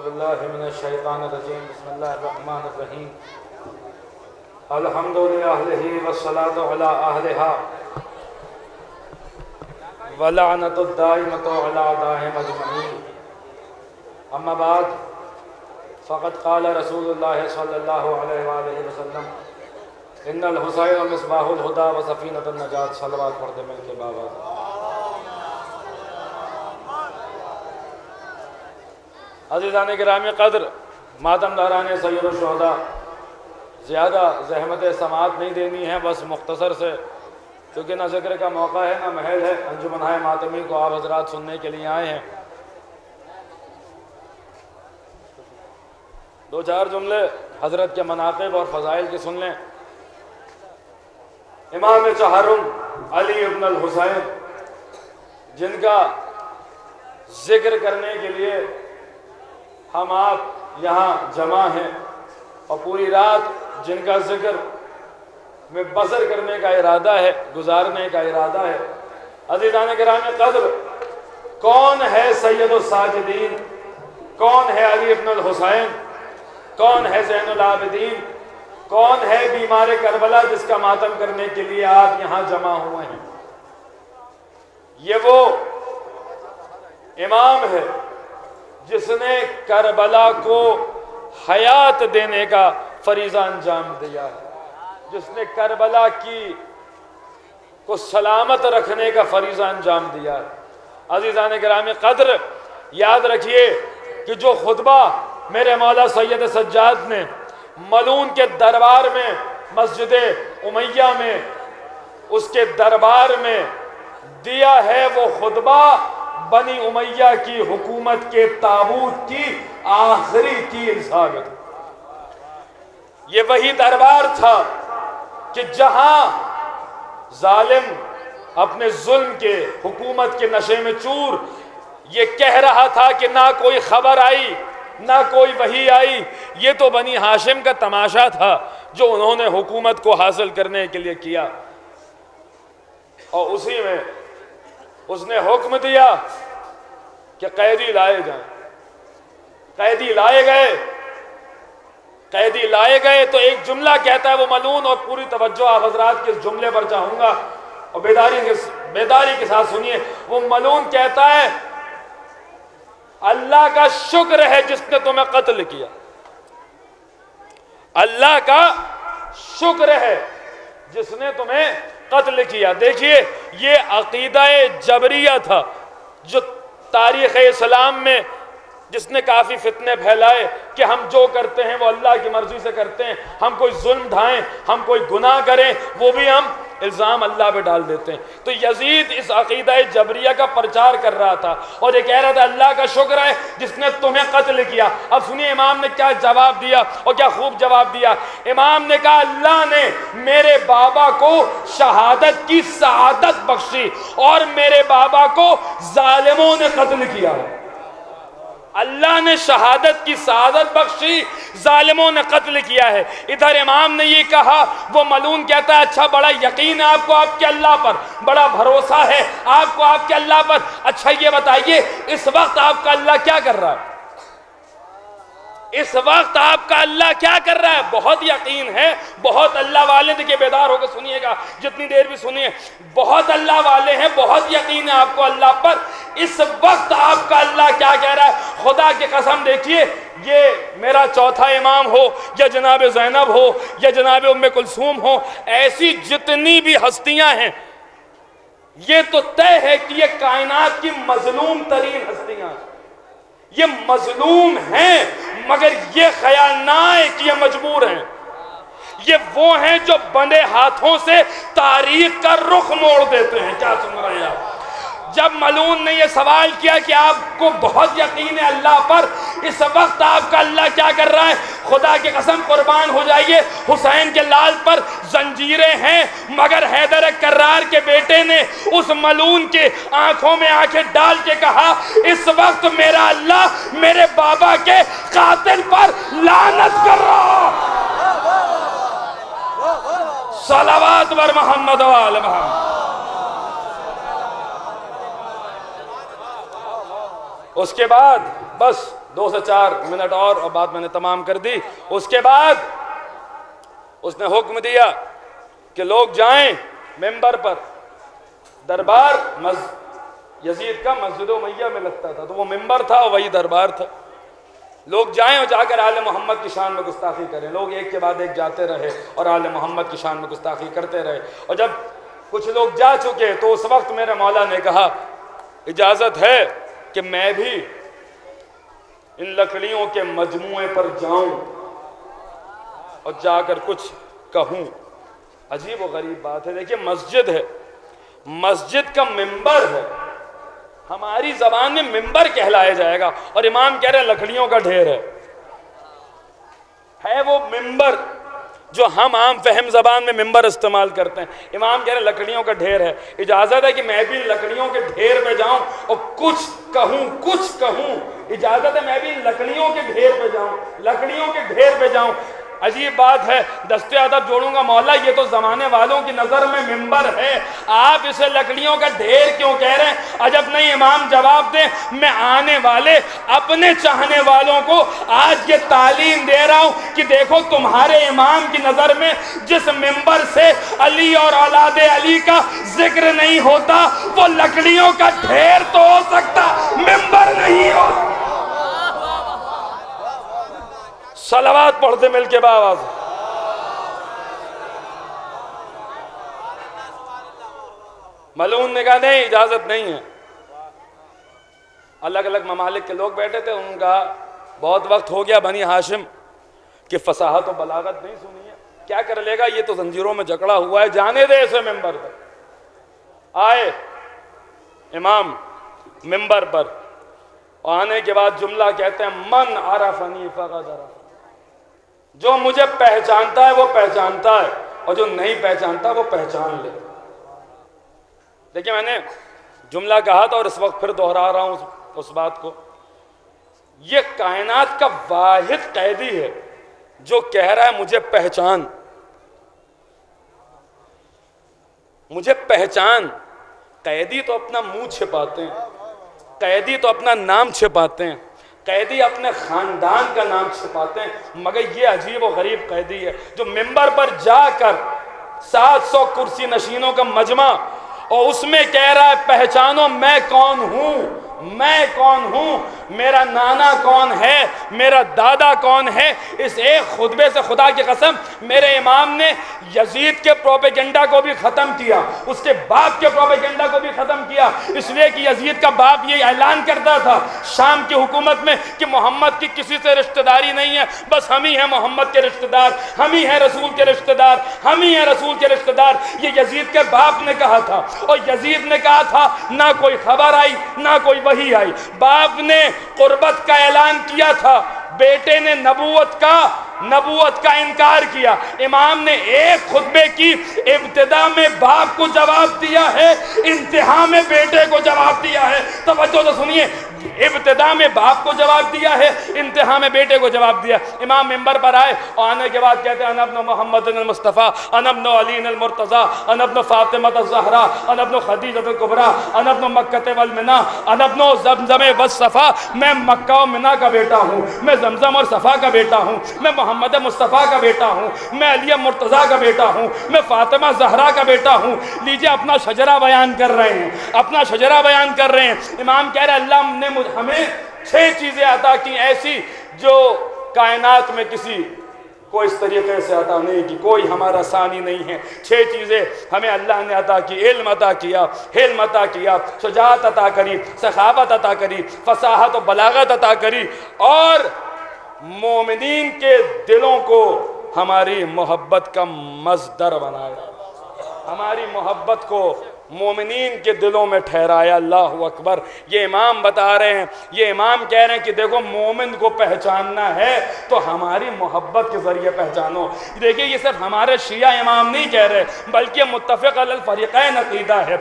باللہ من الشیطان الرجیم بسم اللہ الرحمن الرحیم الحمد للہ والصلاة علی اہلہا ولعنت الدائمۃ علی اعدائہم اجمعین اما بعد فقد قال رسول اللہ صلی اللہ علیہ وآلہ وسلم ان الحسین مصباح الہدی و سفینۃ النجات صلوات پڑھتے مل کے بابا عزیزان گرامی قدر ماتم داران سید الشہداء زیادہ زحمت سماعت نہیں دینی ہے، بس مختصر سے، کیونکہ نہ ذکر کا موقع ہے نہ محل ہے، انجمن ماتمی کو آپ حضرات سننے کے لیے آئے ہیں۔ دو چار جملے حضرت کے مناقب اور فضائل کی سن لیں۔ امام چہارم علی ابن الحسین، جن کا ذکر کرنے کے لیے ہم آپ یہاں جمع ہیں اور پوری رات جن کا ذکر میں بسر کرنے کا ارادہ ہے، گزارنے کا ارادہ ہے۔ عزیزان گرامی قدر، کون ہے سید الساجدین؟ کون ہے علی ابن الحسین؟ کون ہے زین العابدین؟ کون ہے بیمار کربلا جس کا ماتم کرنے کے لیے آپ یہاں جمع ہوئے ہیں؟ یہ وہ امام ہے جس نے کربلا کو حیات دینے کا فریضہ انجام دیا ہے، جس نے کربلا کو سلامت رکھنے کا فریضہ انجام دیا ہے۔ عزیزان گرامی قدر، یاد رکھیے کہ جو خطبہ میرے مولا سید سجاد نے ملعون کے دربار میں، مسجد امیہ میں، اس کے دربار میں دیا ہے، وہ خطبہ بنی امیہ کی حکومت کے تابوت کی آخری تیر ثابت۔ یہ وہی دربار تھا کہ جہاں ظالم اپنے ظلم کے، حکومت کے نشے میں چور یہ کہہ رہا تھا کہ نہ کوئی خبر آئی نہ کوئی وحی آئی، یہ تو بنی ہاشم کا تماشا تھا جو انہوں نے حکومت کو حاصل کرنے کے لیے کیا، اور اسی میں اس نے حکم دیا کہ قیدی لائے جائیں۔ قیدی لائے گئے، قیدی لائے گئے تو ایک جملہ کہتا ہے وہ ملعون، اور پوری توجہ آپ حضرات کے اس جملے پر چاہوں گا اور بیداری کے ساتھ سنیے۔ وہ ملعون کہتا ہے اللہ کا شکر ہے جس نے تمہیں قتل کیا، اللہ کا شکر ہے جس نے تمہیں قتل کیا۔ دیکھیے یہ عقیدہ جبریہ تھا جو تاریخ اسلام میں جس نے کافی فتنے پھیلائے کہ ہم جو کرتے ہیں وہ اللہ کی مرضی سے کرتے ہیں، ہم کوئی ظلم ڈھائیں، ہم کوئی گناہ کریں وہ بھی ہم الزام اللہ پہ ڈال دیتے ہیں۔ تو یزید اس عقیدہ جبریہ کا پرچار کر رہا تھا اور یہ کہہ رہا تھا اللہ کا شکر ہے جس نے تمہیں قتل کیا۔ اب سنیے امام نے کیا جواب دیا اور کیا خوب جواب دیا۔ امام نے کہا اللہ نے میرے بابا کو شہادت کی سعادت بخشی اور میرے بابا کو ظالموں نے قتل کیا۔ اللہ نے شہادت کی سعادت بخشی، ظالموں نے قتل کیا ہے۔ ادھر امام نے یہ کہا، وہ ملعون کہتا ہے اچھا بڑا یقین ہے آپ کو آپ کے اللہ پر، بڑا بھروسہ ہے آپ کو آپ کے اللہ پر، اچھا یہ بتائیے اس وقت آپ کا اللہ کیا کر رہا ہے؟ اس وقت آپ کا اللہ کیا کر رہا ہے؟ بہت یقین ہے، بہت اللہ والے، دیکھیں بیدار ہو کے سنیے گا جتنی دیر بھی سنیے، بہت اللہ والے ہیں، بہت یقین ہے آپ کو اللہ پر۔ اس وقت آپ کا اللہ کیا کہہ رہا ہے؟ خدا کی قسم دیکھیے، یہ میرا چوتھا امام ہو یا جناب زینب ہو یا جناب ام کلثوم ہو، ایسی جتنی بھی ہستیاں ہیں یہ تو طے ہے کہ یہ کائنات کی مظلوم ترین ہستیاں ہیں، یہ مظلوم ہیں، مگر یہ خیال نہ آئے کہ یہ مجبور ہیں۔ یہ وہ ہیں جو بندے ہاتھوں سے تاریخ کا رخ موڑ دیتے ہیں۔ کیا سن رہے ہیں آپ؟ جب ملعون نے یہ سوال کیا کہ آپ کو بہت یقین ہے اللہ پر، اس وقت آپ کا اللہ کیا کر رہا ہے؟ خدا کی قسم قربان ہو جائیے، حسین کے لال پر زنجیریں ہیں، مگر حیدر کرار کے بیٹے نے اس ملعون کے آنکھوں میں آنکھیں ڈال کے کہا اس وقت میرا اللہ میرے بابا کے قاتل پر لعنت کر رہا۔ صلوات بر محمد و آل محمد۔ اس کے بعد بس 2 سے 4 منٹ اور بات میں نے تمام کر دی. اس کے بعد اس نے حکم دیا کہ لوگ جائیں ممبر پر. دربار یزید کا مسجد امیہ میں لگتا تھا، تو وہ ممبر تھا اور وہی دربار تھا. لوگ جائیں اور جا کر آل محمد کی شان میں گستاخی کریں. لوگ ایک کے بعد ایک جاتے رہے اور آل محمد کی شان میں گستاخی کرتے رہے. اور جب کچھ لوگ جا چکے تو اس وقت میرے مولا نے کہا اجازت ہے کہ میں بھی ان لکڑیوں کے مجموعے پر جاؤں اور جا کر کچھ کہوں. عجیب و غریب بات ہے. دیکھیے مسجد ہے، مسجد کا ممبر ہے، ہماری زبان میں ممبر کہلایا جائے گا، اور امام کہہ رہے ہیں لکڑیوں کا ڈھیر ہے وہ ممبر جو ہم عام فہم زبان میں ممبر استعمال کرتے ہیں. امام کہہ رہے ہیں لکڑیوں کا ڈھیر ہے. اجازت ہے کہ میں بھی لکڑیوں کے ڈھیر پہ جاؤں اور کچھ کہوں. اجازت ہے میں بھی لکڑیوں کے ڈھیر پہ جاؤں، لکڑیوں کے ڈھیر پہ جاؤں. عجیب بات ہے. دست ادب جوڑوں گا مولا، یہ تو زمانے والوں کی نظر میں ممبر ہے، آپ اسے لکڑیوں کا ڈھیر کیوں کہہ رہے ہیں؟ عجب نہیں. امام جواب دیں میں آنے والے اپنے چاہنے والوں کو آج یہ تعلیم دے رہا ہوں کہ دیکھو تمہارے امام کی نظر میں جس ممبر سے علی اور اولاد علی کا ذکر نہیں ہوتا وہ لکڑیوں کا ڈھیر تو ہو سکتا، ممبر نہیں ہو. صلوات پڑھتے مل کے باواز. ملعون نے کہا نہیں اجازت نہیں ہے. الگ الگ ممالک کے لوگ بیٹھے تھے، ان کا بہت وقت ہو گیا بنی ہاشم کہ فصاحت و بلاغت نہیں سنی ہے، کیا کر لے گا، یہ تو زنجیروں میں جکڑا ہوا ہے، جانے دے اسے ممبر پر. آئے امام ممبر پر، آنے کے بعد جملہ کہتے ہیں من عرفنی فقد عرف. جو مجھے پہچانتا ہے وہ پہچانتا ہے، اور جو نہیں پہچانتا وہ پہچان لے. دیکھیں میں نے جملہ کہا تھا اور اس وقت پھر دہرا رہا ہوں اس بات کو. یہ کائنات کا واحد قیدی ہے جو کہہ رہا ہے مجھے پہچان، مجھے پہچان. قیدی تو اپنا منہ چھپاتے ہیں، قیدی تو اپنا نام چھپاتے ہیں، قیدی اپنے خاندان کا نام چھپاتے ہیں، مگر یہ عجیب و غریب قیدی ہے جو ممبر پر جا کر 700 کرسی نشینوں کا مجمع اور اس میں کہہ رہا ہے پہچانو میں کون ہوں، میں کون ہوں، میرا نانا کون ہے، میرا دادا کون ہے. اس ایک خطبے سے خدا کی قسم میرے امام نے یزید کے پروپیگنڈا کو بھی ختم کیا، اس کے باپ کے پروپیگنڈا کو بھی ختم کیا. اس لیے کہ یزید کا باپ یہ اعلان کرتا تھا شام کی حکومت میں کہ محمد کی کسی سے رشتہ داری نہیں ہے، بس ہم ہی ہیں محمد کے رشتہ دار، ہم ہی ہیں رسول کے رشتہ دار، ہم ہی ہیں رسول کے رشتہ دار. یہ یزید کے باپ نے کہا تھا، اور یزید نے کہا تھا نہ کوئی خبر آئی نہ کوئی وحی آئی. باپ نے قربت کا اعلان کیا تھا، بیٹے نے نبوت کا انکار کیا. امام نے ایک خطبے کی ابتدا میں باپ کو جواب دیا ہے، انتہا میں بیٹے کو جواب دیا ہے. توجہ سے سنیے، ابتدا میں باپ کو جواب دیا ہے، انتہا میں بیٹے کو جواب دیا. امام ممبر پر آئے اور آنے کے بعد کہتے ہیں انا ابن محمد المصطفیٰ، انا ابن علی المرتضیٰ، انا ابن فاطمہ الزہرا، انا ابن خدیجہ الکبریٰ، انا ابن مکہ والمنی، انا ابن زمزم والصفا. میں مکہ و منی کا بیٹا ہوں، میں زمزم اور صفا کا بیٹا ہوں، میں محمد مصطفیٰ کا بیٹا ہوں، میں علی مرتضیٰ کا بیٹا ہوں، میں فاطمہ زہرا کا بیٹا ہوں. لیجئے اپنا شجرہ بیان کر رہے ہیں، اپنا شجرہ بیان کر رہے ہیں. امام کہہ رہے ہیں اللہ نے ہمیں 6 چیزیں عطا کی ایسی جو کائنات میں کسی کو اس طریقے سے عطا نہیں کی، کوئی ہمارا ثانی نہیں ہے. 6 چیزیں ہمیں اللہ نے عطا کی. علم عطا کیا، حلم عطا کیا، شجاعت عطا کری، سخاوت عطا کری، فصاحت و بلاغت عطا کری، اور مومنین کے دلوں کو ہماری محبت کا مصدر بنایا، ہماری محبت کو مومنین کے دلوں میں ٹھہرایا. اللہ اکبر. یہ امام بتا رہے ہیں، یہ امام کہہ رہے ہیں کہ دیکھو مومن کو پہچاننا ہے تو ہماری محبت کے ذریعے پہچانو. دیکھیں یہ صرف ہمارے شیعہ امام نہیں کہہ رہے بلکہ متفق علی الفریقین عقیدہ ہے.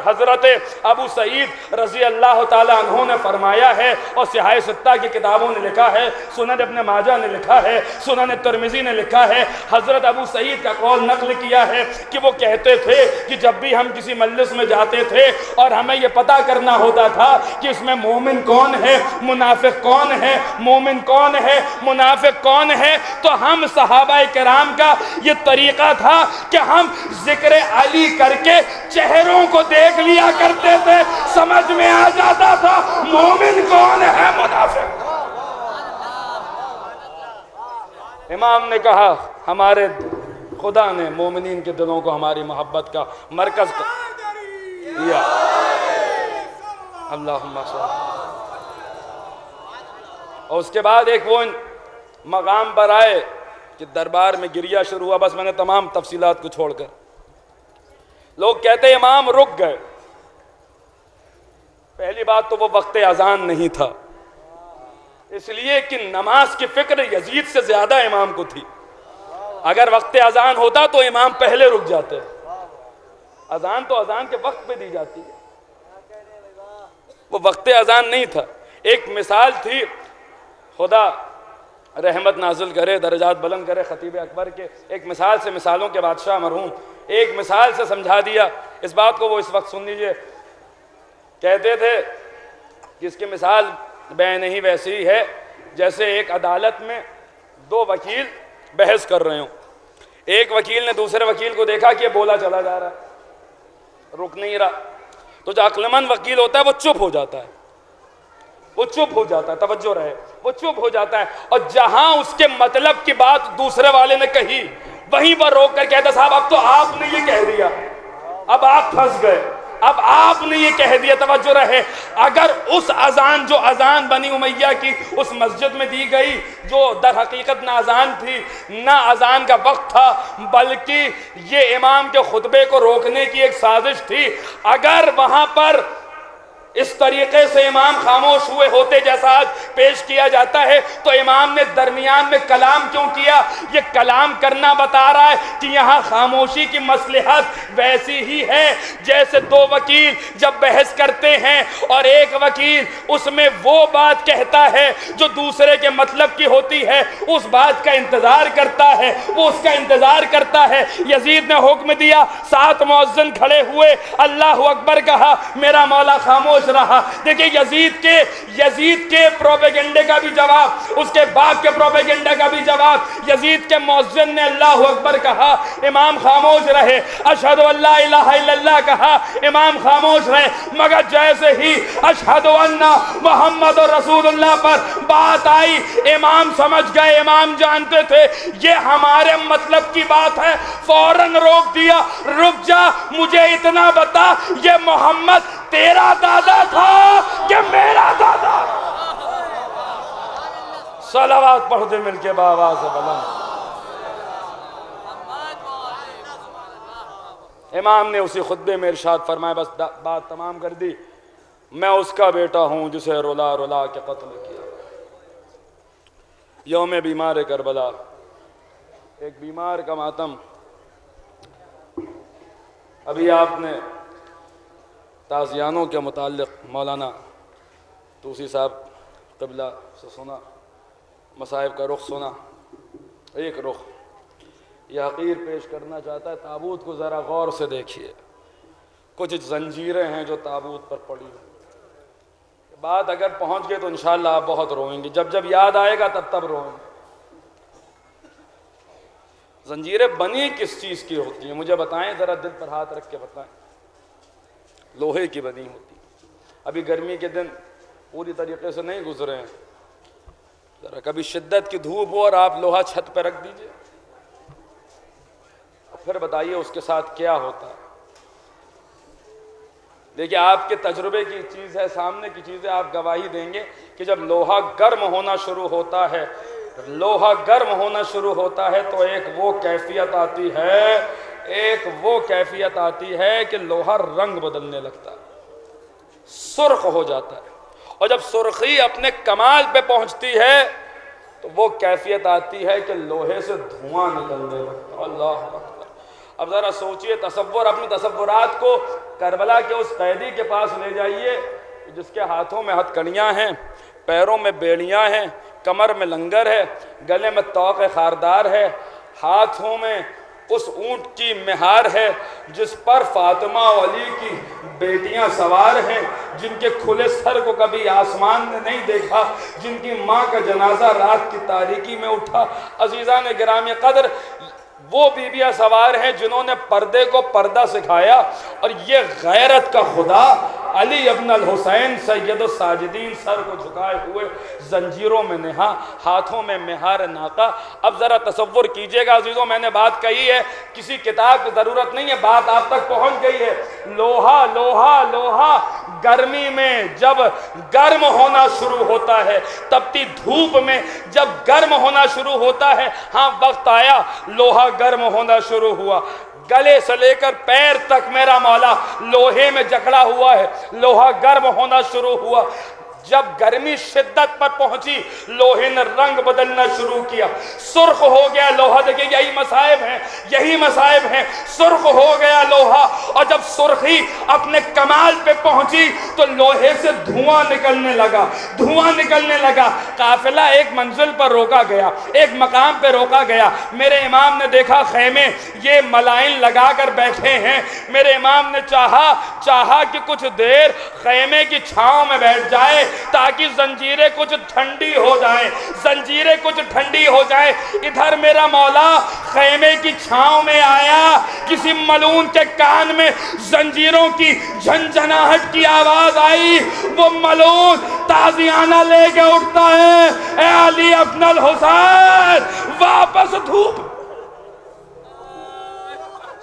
حضرت ابو سعید رضی اللہ تعالیٰ عنہ نے فرمایا ہے، اور صحاح ستہ کی کتابوں نے لکھا ہے، سنن ابن ماجہ نے لکھا ہے، سنن ترمذی نے لکھا ہے، حضرت ابو سعید کا قول نقل کیا ہے کہ وہ کہتے تھے کہ جب بھی ہم کسی کسی مجلس میں جاتے تھے اور ہمیں یہ پتا کرنا ہوتا تھا کہ اس میں مومن کون ہے، منافق کون ہے، مومن کون ہے، منافق کون ہے، تو ہم صحابہ کرام کا یہ طریقہ تھا کہ ہم ذکر علی کر کے چہروں کو دیکھ لیا کرتے تھے، سمجھ میں آ جاتا تھا مومن کون ہے، منافق۔ امام نے کہا ہمارے خدا نے مومنین کے دلوں کو ہماری محبت کا مرکز دیا، اللہم صل۔ اور اس کے بعد ایک وہ مقام پر آئے کہ دربار میں گریہ شروع ہوا، بس میں نے تمام تفصیلات کو چھوڑ کر، لوگ کہتے امام رک گئے۔ پہلی بات تو وہ وقت اذان نہیں تھا، اس لیے کہ نماز کی فکر یزید سے زیادہ امام کو تھی۔ اگر وقت اذان ہوتا تو امام پہلے رک جاتے، اذان تو اذان کے وقت پہ دی جاتی ہے، وہ وقت اذان نہیں تھا۔ ایک مثال تھی، خدا رحمت نازل کرے، درجات بلند کرے خطیب اکبر کے، ایک مثال سے مثالوں کے بادشاہ مرحوم ایک مثال سے سمجھا دیا اس بات کو، وہ اس وقت سن لیجئے۔ کہتے تھے کہ اس کی مثال بیان ہی ویسی ہے جیسے ایک عدالت میں دو وکیل بحث کر رہے ہوں، ایک وکیل نے دوسرے وکیل کو دیکھا کہ یہ بولا چلا جا رہا ہے، رک نہیں رہا، تو جو عقل مند وکیل ہوتا ہے وہ چپ ہو جاتا ہے، وہ چپ ہو جاتا ہے، توجہ رہے، وہ چپ ہو جاتا ہے، اور جہاں اس کے مطلب کی بات دوسرے والے نے کہی وہیں پر روک کر کہتا صاحب اب تو آپ نے یہ کہہ دیا، اب آپ پھنس گئے، اب آپ نے یہ کہہ دیا، توجہ رہے۔ اگر اس اذان جو اذان بنی امیہ کی اس مسجد میں دی گئی جو در حقیقت نہ اذان تھی نہ اذان کا وقت تھا بلکہ یہ امام کے خطبے کو روکنے کی ایک سازش تھی، اگر وہاں پر اس طریقے سے امام خاموش ہوئے ہوتے جیسا آج پیش کیا جاتا ہے تو امام نے درمیان میں کلام کیوں کیا؟ یہ کلام کرنا بتا رہا ہے کہ یہاں خاموشی کی مصلحت ویسی ہی ہے جیسے دو وکیل جب بحث کرتے ہیں اور ایک وکیل اس میں وہ بات کہتا ہے جو دوسرے کے مطلب کی ہوتی ہے، اس بات کا انتظار کرتا ہے، وہ اس کا انتظار کرتا ہے۔ یزید نے حکم دیا، 7 مؤذن کھڑے ہوئے، اللہ اکبر کہا، میرا مولا خاموش رہا۔ دیکھیں یزید کے پروپیگنڈے کا بھی جواب، اس کے باپ کے پروپیگنڈے کا بھی جواب، یزید کے مؤذن نے اللہ اکبر کہا، امام خاموش رہے، اشہد ان لا الہ الا اللہ کہا، امام خاموش رہے، مگر جیسے ہی اشہد ان محمد رسول اللہ پر بات آئی امام سمجھ گئے، امام جانتے تھے یہ ہمارے مطلب کی بات ہے، فوراً روک دیا، رک جا، مجھے اتنا بتا یہ محمد تیرا دادا تھا کہ میرا دادا؟ صلوات پڑھ دے مل کے بآواز بلند۔ امام نے اسی خطبے میں ارشاد فرمایا، بس بات تمام کر دی، میں اس کا بیٹا ہوں جسے رلا رلا کے قتل کیا۔ یوم بیمار کربلا، ایک بیمار کا ماتم، ابھی آپ نے تازیانوں کے متعلق مولانا توسی صاحب قبلہ سے سنا، مصائب کا رخ سنا، ایک رخ یہ حقیر پیش کرنا چاہتا ہے، تابوت کو ذرا غور سے دیکھیے، کچھ زنجیریں ہیں جو تابوت پر پڑی ہیں، بات اگر پہنچ گئے تو انشاءاللہ آپ بہت روئیں گے، جب جب یاد آئے گا تب روئیں گے۔ زنجیریں بنی کس چیز کی ہوتی ہیں مجھے بتائیں، ذرا دل پر ہاتھ رکھ کے بتائیں۔ لوہے کی بنی ہوتی، ابھی گرمی کے دن پوری طریقے سے نہیں گزرے ہیں، ذرا کبھی شدت کی دھوپ ہو اور آپ لوہا چھت پہ رکھ دیجئے، پھر بتائیے اس کے ساتھ کیا ہوتا ہے۔ دیکھیے آپ کے تجربے کی چیز ہے، سامنے کی چیز ہے، آپ گواہی دیں گے کہ جب لوہا گرم ہونا شروع ہوتا ہے، لوہا گرم ہونا شروع ہوتا ہے تو ایک وہ کیفیت آتی ہے کہ لوہا رنگ بدلنے لگتا ہے، سرخ ہو جاتا ہے، اور جب سرخی اپنے کمال پہ پہنچتی ہے تو وہ کیفیت آتی ہے کہ لوہے سے دھواں نکلنے لگتا ہے۔ اللہ اکبر۔ اب ذرا سوچئے، تصور، اپنی تصورات کو کربلا کے اس قیدی کے پاس لے جائیے جس کے ہاتھوں میں ہتھ کڑیاں ہیں، پیروں میں بیڑیاں ہیں، کمر میں لنگر ہے، گلے میں طوق خاردار ہے، ہاتھوں میں اس اونٹ کی مہار ہے جس پر فاطمہ و علی کی بیٹیاں سوار ہیں، جن کے کھلے سر کو کبھی آسمان نے نہیں دیکھا، جن کی ماں کا جنازہ رات کی تاریکی میں اٹھا۔ عزیزان گرامی قدر، وہ بیویاں سوار ہیں جنہوں نے پردے کو پردہ سکھایا، اور یہ غیرت کا خدا علی ابن الحسین سید الساجدین سر کو جھکائے ہوئے زنجیروں میں نہا، ہاتھوں میں مہار ناقہ۔ اب ذرا تصور کیجئے گا عزیزوں، میں نے بات کہی ہے، کسی کتاب کی ضرورت نہیں ہے، بات آپ تک پہنچ گئی ہے۔ لوہا لوہا لوہا گرمی میں جب گرم ہونا شروع ہوتا ہے، تپتی دھوپ میں جب گرم ہونا شروع ہوتا ہے، ہاں وقت آیا لوہا گرم ہونا شروع ہوا، گلے سے لے کر پیر تک میرا مولا لوہے میں جکڑا ہوا ہے، لوہا گرم ہونا شروع ہوا۔ جب گرمی شدت پر پہنچی، لوہے نے رنگ بدلنا شروع کیا، سرخ ہو گیا لوہا۔ دیکھیں یہی مصائب ہیں، یہی مصائب ہیں، سرخ ہو گیا لوہا، اور جب سرخی اپنے کمال پہ پہنچی تو لوہے سے دھواں نکلنے لگا، دھواں نکلنے لگا۔ قافلہ ایک منزل پر روکا گیا، ایک مقام پہ روکا گیا۔ میرے امام نے دیکھا خیمے یہ ملائن لگا کر بیٹھے ہیں، میرے امام نے چاہا کہ کچھ دیر خیمے کی چھاؤں میں بیٹھ جائے تاکہ زنجیریں کچھ ٹھنڈی ہو جائیں، زنجیریں کچھ ٹھنڈی ہو جائیں۔ ادھر میرا مولا خیمے کی چھاؤں میں آیا، کسی ملعون کے کان میں زنجیروں کی جھنجھناہٹ کی آواز آئی، وہ ملعون تازیانہ لے کے اٹھتا ہے، اے علی ابن الحسین واپس دھوپ،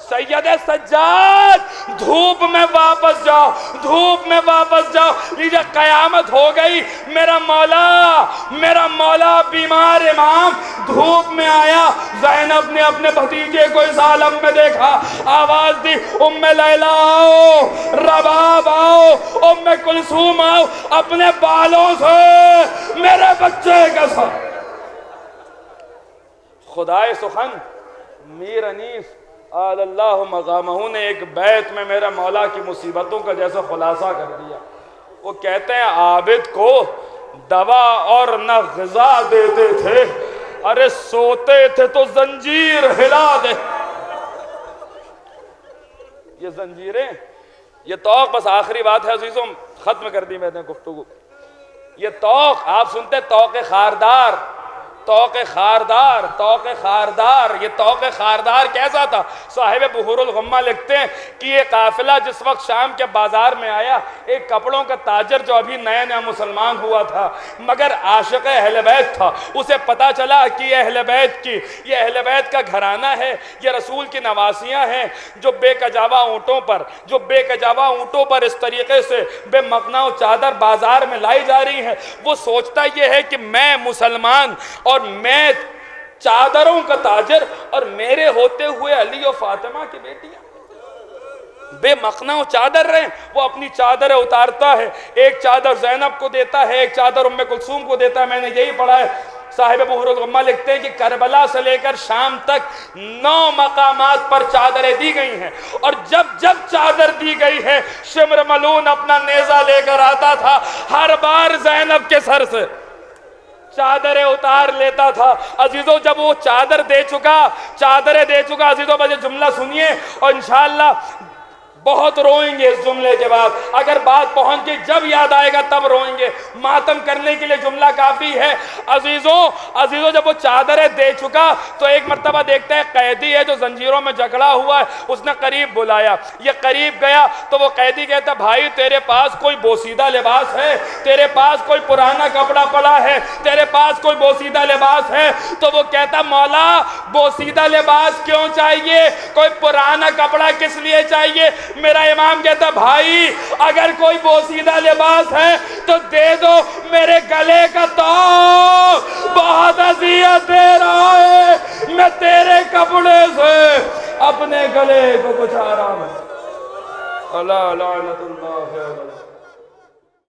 سید سجاد دھوپ میں واپس جاؤ، دھوپ میں واپس جاؤ۔ لیجئے قیامت ہو گئی، میرا مولا بیمار امام دھوپ میں آیا۔ زینب نے اپنے بھتیجے کو اس عالم میں دیکھا، آواز دی ام لیلا آؤ، رباب آؤ، ام کلثوم آؤ، اپنے بالوں سے میرے بچے کا سر۔ خدائے سخن میر انیس آل اللہ مقامہ نے ایک بیت میں میرا مولا کی مصیبتوں کا جیسا خلاصہ کر دیا۔ وہ کہتے ہیں عابد کو دوا اور نہ غذا دیتے تھے، ارے سوتے تھے تو زنجیر ہلا دے۔ یہ زنجیریں، یہ توق، بس آخری بات ہے عزیزوں، ختم کر دی میں نے گفتگو۔ یہ توق آپ سنتے توق خاردار، توق خاردار، توق خاردار، یہ توق خاردار کیسا تھا؟ صاحب بحور الغمہ لکھتے ہیں کہ یہ قافلہ جس وقت شام کے بازار میں آیا، ایک کپڑوں کا تاجر جو ابھی نیا نیا مسلمان ہوا تھا مگر عاشق اہل بیت تھا، اسے پتا چلا کہ یہ اہل بیت کا گھرانہ ہے، یہ رسول کی نواسیاں ہیں جو بے کجاوا اونٹوں پر اس طریقے سے بے مقنع و چادر بازار میں لائی جا رہی ہیں۔ وہ سوچتا یہ ہے کہ میں مسلمان اور میں چادروں کا تاجر، اور میرے ہوتے ہوئے علی و فاطمہ کی بیٹیاں بے مقنع و چادر رہیں۔ وہ اپنی چادریں اتارتا ہے، ایک چادر زینب کو دیتا ہے، ایک چادر ام کلثوم کو دیتا ہے۔ میں نے یہی پڑھا ہے، صاحب بحور الغمہ لکھتے ہیں کہ کربلا سے لے کر شام تک 9 مقامات پر چادریں دی گئی ہیں، اور جب چادر دی گئی ہے شمر ملعون اپنا نیزہ لے کر آتا تھا، ہر بار زینب کے سر سے چادریں اتار لیتا تھا۔ عزیزوں جب وہ چادریں دے چکا عزیزوں بس یہ جملہ سنیے اور انشاءاللہ بہت روئیں گے اس جملے کے بعد، اگر بات پہنچ گئی جب یاد آئے گا تب روئیں گے، ماتم کرنے کے لیے جملہ کافی ہے۔ عزیزوں جب وہ چادریں دے چکا تو ایک مرتبہ دیکھتا ہے قیدی ہے جو زنجیروں میں جکڑا ہوا ہے، اس نے قریب بلایا، یہ قریب گیا تو وہ قیدی کہتا بھائی تیرے پاس کوئی بوسیدہ لباس ہے، تیرے پاس کوئی پرانا کپڑا پڑا ہے، تیرے پاس کوئی بوسیدہ لباس ہے؟ تو وہ کہتا مولا بوسیدہ لباس کیوں چاہیے، کوئی پرانا کپڑا کس لیے چاہیے؟ میرا امام کہتا بھائی اگر کوئی بوسیدہ لباس ہے تو دے دو، میرے گلے کا توق بہت اذیت دے رہا ہے، میں تیرے کپڑے سے اپنے گلے کو بچا رہا ہوں۔ اللہ لعنت اللہ